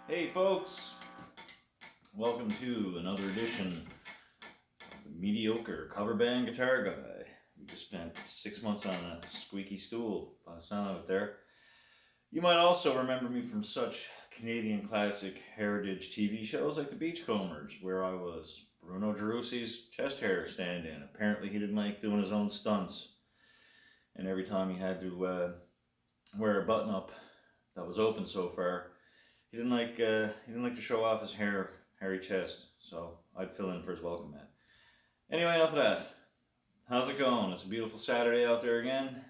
Hey folks, welcome to another edition of the Mediocre Cover Band Guitar Guy. We just spent 6 months on a squeaky stool by the sound of it there. You might also remember me from such Canadian classic heritage TV shows like The Beachcombers, where I was Bruno Gerussi's chest hair stand-in. Apparently he didn't like doing his own stunts, and every time he had to wear a button-up that was open so far, he didn't like to show off his hairy chest, so I'd fill in for his welcome mat. Anyway, enough of that. How's it going? It's a beautiful Saturday out there again.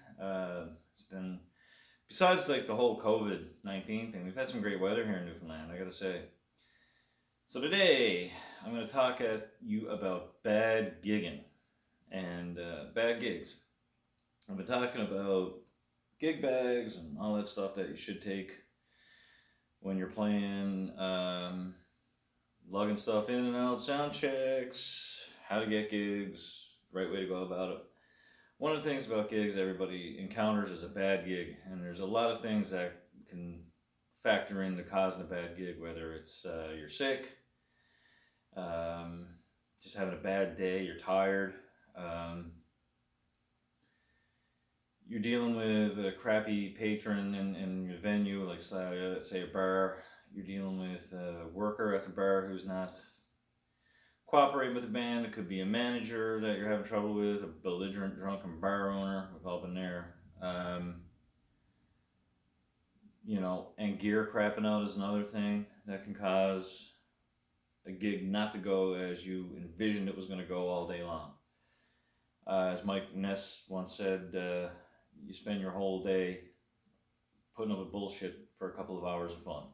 It's been, besides like the whole COVID-19 thing, we've had some great weather here in Newfoundland, I gotta say. So today, I'm going to talk at you about bad gigging and bad gigs. I've been talking about gig bags and all that stuff that you should take when you're playing, lugging stuff in and out, sound checks, how to get gigs, right way to go about it. One of the things about gigs everybody encounters is a bad gig, and there's a lot of things that can factor into causing a bad gig, whether it's you're sick, just having a bad day, you're tired, you're dealing with a crappy patron in your venue, like say a bar. You're dealing with a worker at the bar who's not cooperating with the band. It could be a manager that you're having trouble with, a belligerent drunken bar owner. We've all been there. And gear crapping out is another thing that can cause a gig not to go as you envisioned it was going to go all day long. As Mike Ness once said, you spend your whole day putting up with bullshit for a couple of hours of fun.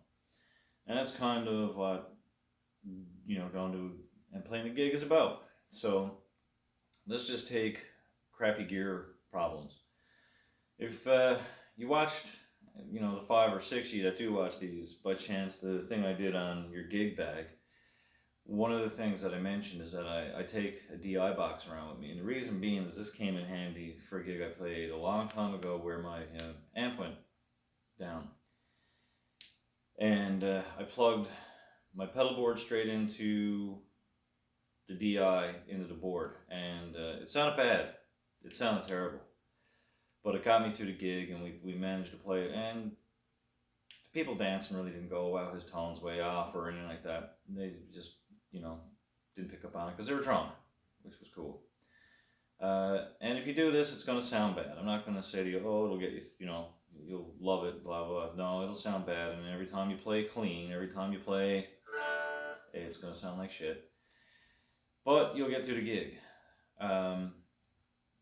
And that's kind of what, going to and playing a gig is about. So let's just take crappy gear problems. If you watched, the 5 or 6 of you that do watch these, by chance, the thing I did on your gig bag, one of the things that I mentioned is that I take a DI box around with me. And the reason being is this came in handy for a gig I played a long time ago where my amp went down. And I plugged my pedal board straight into the DI into the board. And it sounded bad. It sounded terrible. But it got me through the gig, and we managed to play it. And the people dancing really didn't go, wow, his tone's way off or anything like that. They just didn't pick up on it because they were drunk, which was cool. And if you do this, it's going to sound bad. I'm not going to say to you, oh, it'll get you, you'll love it, blah, blah. No, it'll sound bad. And every time you play clean, every time you play, it's going to sound like shit. But you'll get through the gig.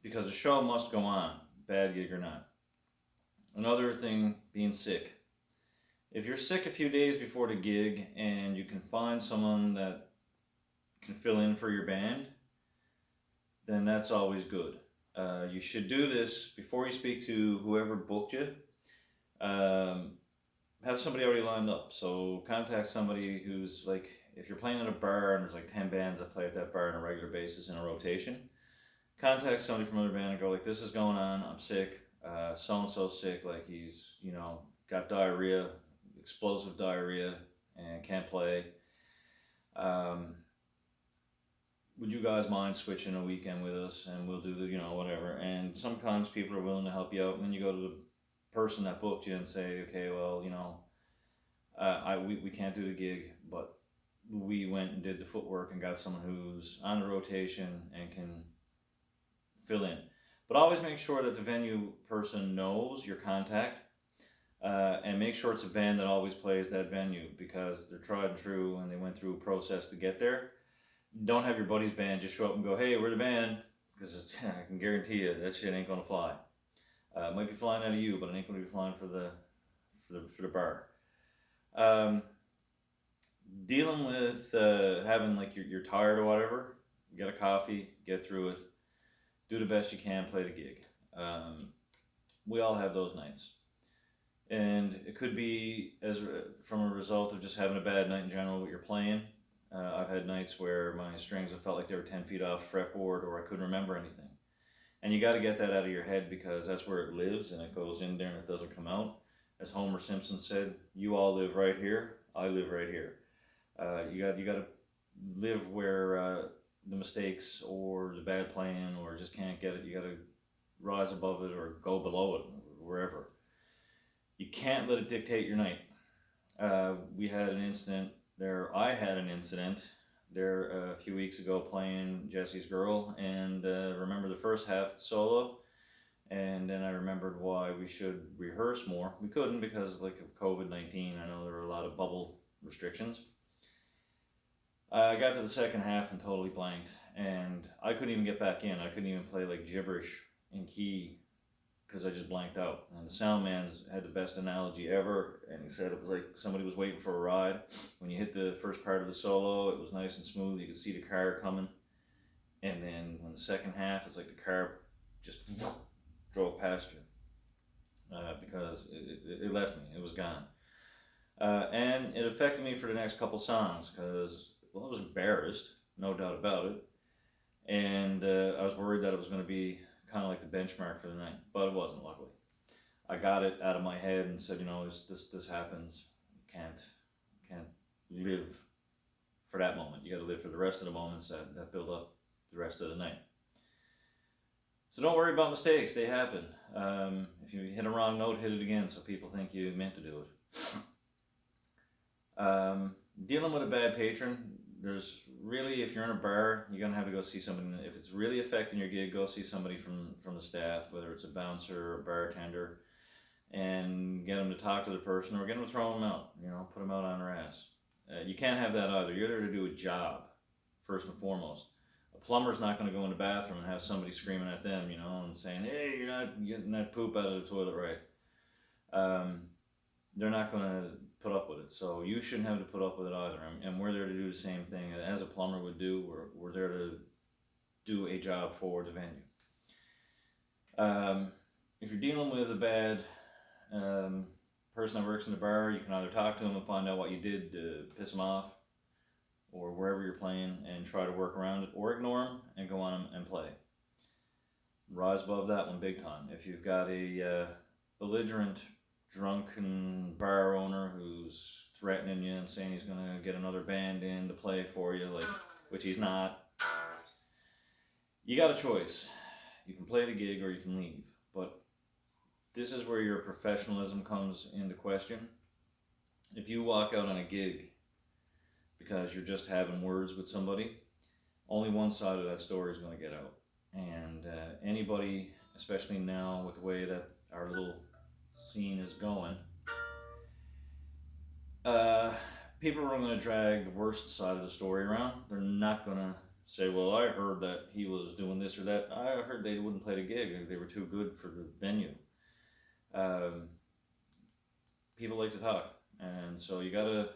Because the show must go on, bad gig or not. Another thing, being sick. If you're sick a few days before the gig and you can find someone that can fill in for your band, then that's always good. You should do this before you speak to whoever booked you. Have somebody already lined up. So contact somebody who's like, if you're playing at a bar and there's like 10 bands that play at that bar on a regular basis in a rotation, contact somebody from another band and go like, this is going on, I'm sick, so-and-so sick, like he's, got diarrhea, explosive diarrhea, and can't play. Would you guys mind switching a weekend with us, and we'll do the, whatever. And sometimes people are willing to help you out, and then you go to the person that booked you and say, okay, well, we can't do the gig, but we went and did the footwork and got someone who's on the rotation and can fill in. But always make sure that the venue person knows your contact, and make sure it's a band that always plays that venue because they're tried and true and they went through a process to get there. Don't have your buddy's band just show up and go, hey, we're the band, because I can guarantee you that shit ain't gonna fly. It might be flying out of you, but it ain't gonna be flying for the bar. Dealing with having like you're tired or whatever, get a coffee, get through it, do the best you can, play the gig. We all have those nights, and it could be from a result of just having a bad night in general. What you're playing. I've had nights where my strings have felt like they were 10 feet off the fretboard, or I couldn't remember anything. And you got to get that out of your head because that's where it lives and it goes in there and it doesn't come out. As Homer Simpson said, "You all live right here. I live right here." You got to live where the mistakes or the bad playing or just can't get it. You got to rise above it or go below it, wherever. You can't let it dictate your night. We had an incident there. I had an incident there a few weeks ago playing Jesse's Girl, and remember the first half solo, and then I remembered why we should rehearse more. We couldn't because like of COVID-19. I know there were a lot of bubble restrictions. I got to the second half and totally blanked, and I couldn't even get back in. I couldn't even play like gibberish in key because I just blanked out. And the sound man's had the best analogy ever, and he said it was like somebody was waiting for a ride. When you hit the first part of the solo, it was nice and smooth. You could see the car coming, and then when the second half, it's like the car just drove past you because it left me. It was gone, and it affected me for the next couple songs because I was embarrassed, no doubt about it, and I was worried that it was going to be kind of like the benchmark for the night, but it wasn't, luckily. I got it out of my head and said, this happens. Can't live for that moment. You got to live for the rest of the moments that build up the rest of the night. So don't worry about mistakes. They happen. If you hit a wrong note, hit it again so people think you meant to do it. Dealing with a bad patron, there's really, if you're in a bar, you're gonna have to go see somebody. If it's really affecting your gig, go see somebody from the staff, whether it's a bouncer or a bartender, and get them to talk to the person or get them to throw them out. Put them out on their ass. You can't have that either. You're there to do a job, first and foremost. A plumber's not going to go in the bathroom and have somebody screaming at them, and saying, "Hey, you're not getting that poop out of the toilet right." They're not going to put up with it, so you shouldn't have to put up with it either. And we're there to do the same thing as a plumber would do. We're there to do a job for the venue. If you're dealing with a bad person that works in the bar, you can either talk to them and find out what you did to piss them off, or wherever you're playing, and try to work around it, or ignore them and go on and play. Rise above that one big time. If you've got a belligerent, drunken bar owner who's threatening you and saying he's going to get another band in to play for you, which he's not, you got a choice. You can play the gig or you can leave. But this is where your professionalism comes into question. If you walk out on a gig because you're just having words with somebody, only one side of that story is going to get out. And anybody, especially now with the way that our little scene is going, people are going to drag the worst side of the story around. They're not going to say, well, I heard that he was doing this or that. I heard they wouldn't play the gig. They were too good for the venue. People like to talk, and so you got to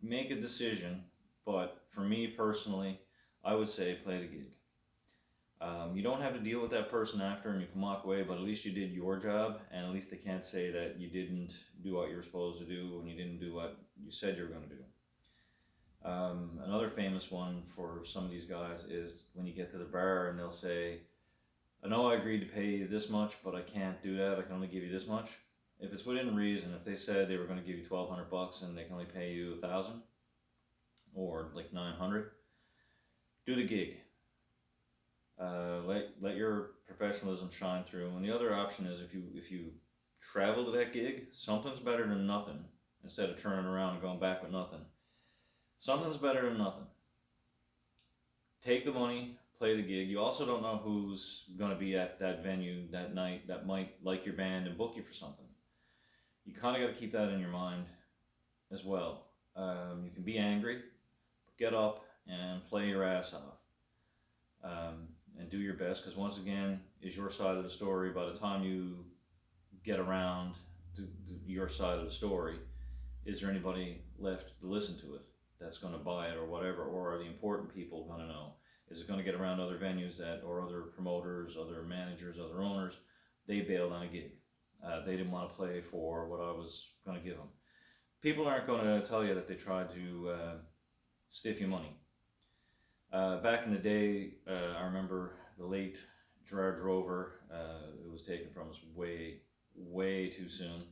make a decision. But for me personally, I would say play the gig. You don't have to deal with that person after and you can walk away, but at least you did your job, and at least they can't say that you didn't do what you were supposed to do and you didn't do what you said you were going to do. Another famous one for some of these guys is when you get to the bar and they'll say, I know I agreed to pay you this much, but I can't do that. I can only give you this much. If it's within reason, if they said they were going to give you $1,200 and they can only pay you $1,000 or like $900, do the gig. Let your professionalism shine through. And the other option is if you travel to that gig, something's better than nothing. instead of turning around and going back with nothing. Something's better than nothing. Take the money, play the gig. You also don't know who's going to be at that venue that night that might like your band and book you for something. You kind of got to keep that in your mind as well. You can be angry, but get up and play your ass off. And do your best, because once again, is your side of the story. By the time you get around to your side of the story, is there anybody left to listen to it that's going to buy it or whatever, or are the important people going to know? Is it going to get around other venues that, or other promoters, other managers, other owners? They bailed on a gig. They didn't want to play for what I was going to give them. People aren't going to tell you that they tried to stiff you money. Back in the day, I remember the late Gerard Drover. It was taken from us way too soon.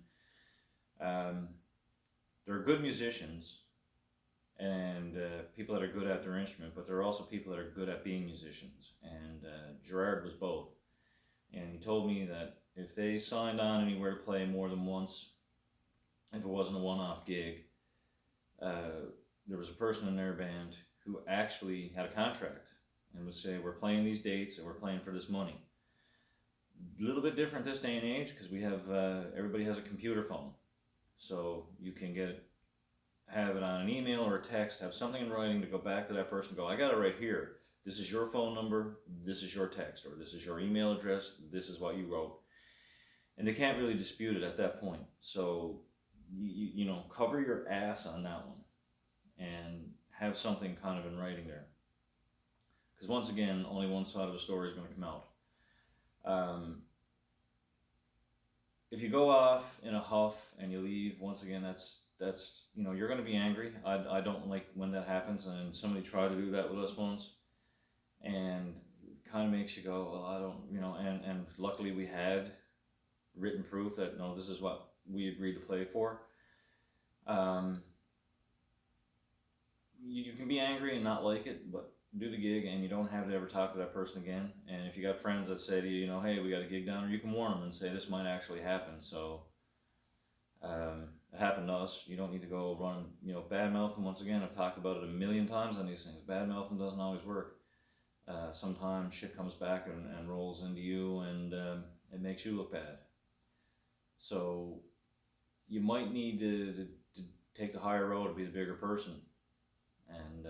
There are good musicians and people that are good at their instrument, but there are also people that are good at being musicians. And Gerard was both. And he told me that if they signed on anywhere to play more than once, if it wasn't a one-off gig, there was a person in their band who actually had a contract and would say, we're playing these dates and we're playing for this money. A little bit different this day and age, because we have everybody has a computer phone, so you can have it on an email or a text, have something in writing to go back to that person and go, I got it right here. This is your phone number, this is your text, or this is your email address, this is what you wrote. And they can't really dispute it at that point. So, you know, cover your ass on that one and have something kind of in writing there. Because once again, only one side of the story is going to come out. If you go off in a huff and you leave, once again, that's you know, you're going to be angry. I don't like when that happens, and somebody tried to do that with us once, and it kind of makes you go, well, I don't, you know, and luckily we had written proof that, no, this is what we agreed to play for. You can be angry and not like it, but do the gig, and you don't have to ever talk to that person again. And if you got friends that say to you, you know, hey, we got a gig down, or you can warn them and say this might actually happen. So it happened to us. You don't need to go run, you know, bad mouthing. Once again, I've talked about it a million times on these things. Bad mouthing doesn't always work. Sometimes shit comes back and rolls into you, and it makes you look bad. So you might need to take the higher road to be the bigger person, and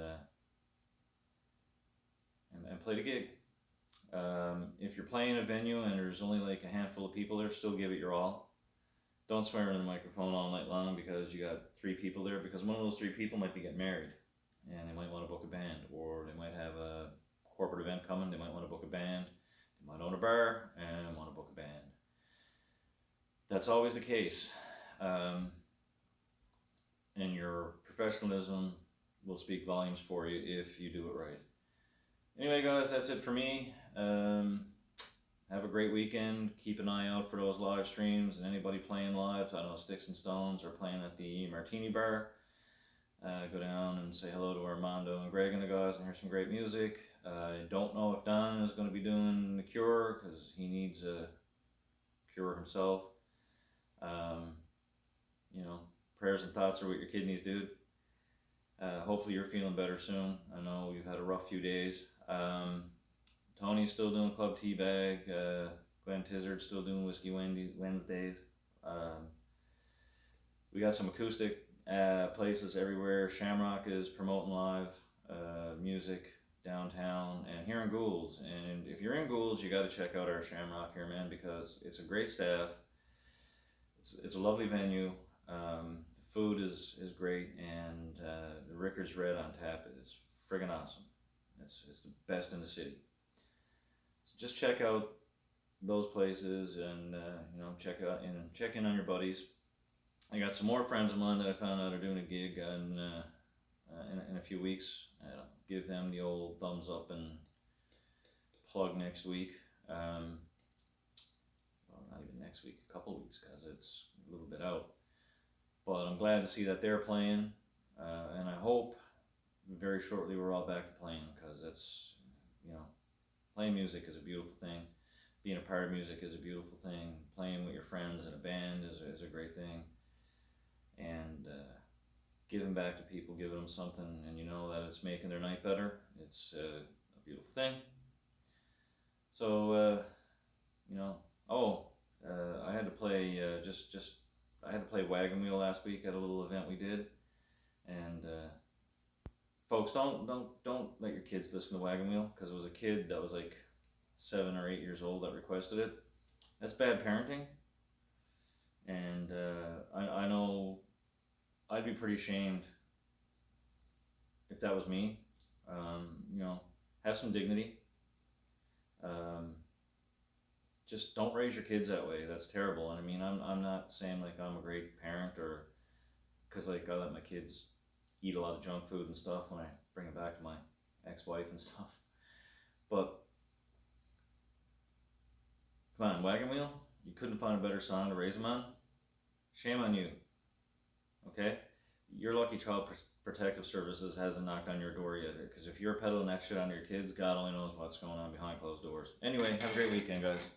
play the gig. If you're playing a venue and there's only like a handful of people there, still give it your all. Don't swear in the microphone all night long because you got 3 people there, because one of those 3 people might be getting married and they might want to book a band, or they might have a corporate event coming, they might want to book a band, they might own a bar and want to book a band. That's always the case. And your professionalism will speak volumes for you if you do it right. Anyway, guys, that's it for me. Have a great weekend. Keep an eye out for those live streams and anybody playing live. I know Sticks and Stones are playing at the Martini Bar. Go down and say hello to Armando and Greg and the guys and hear some great music. I don't know if Don is going to be doing The Cure, because he needs a cure himself. You know, prayers and thoughts are what your kidneys do. Hopefully you're feeling better soon. I know you've had a rough few days. Tony's still doing Club Teabag. Glenn Tizard's still doing Whiskey Wednesdays. We got some acoustic places everywhere. Shamrock is promoting live music downtown and here in Goulds. And if you're in Goulds, you got to check out our Shamrock here, man, because it's a great staff. It's a lovely venue. The food is great, and the Rickards Red on tap is friggin' awesome. It's the best in the city. So just check out those places, and you know, check in on your buddies. I got some more friends of mine that I found out are doing a gig in a few weeks. I'll give them the old thumbs up and plug next week. Well, not even next week, a couple weeks, because it's a little bit out. But I'm glad to see that they're playing, and I hope very shortly we're all back to playing, because it's, you know, playing music is a beautiful thing. Being a part of music is a beautiful thing. Playing with your friends in a band is a great thing. and giving back to people, giving them something, and you know that it's making their night better. It's a beautiful thing. So, you know, I had to play I had to play Wagon Wheel last week at a little event we did, and folks, don't let your kids listen to Wagon Wheel because it was a kid that was like 7 or 8 years old that requested it. That's bad parenting, and I know I'd be pretty ashamed if that was me. You know, have some dignity. Um, just don't raise your kids that way. That's terrible. And I mean, I'm not saying like I'm a great parent or because like I let my kids eat a lot of junk food and stuff when I bring it back to my ex-wife and stuff. But come on, Wagon Wheel, you couldn't find a better song to raise them on. Shame on you. Okay, your Lucky Child Protective Services hasn't knocked on your door yet. Because if you're peddling that shit on your kids, God only knows what's going on behind closed doors. Anyway, have a great weekend, guys.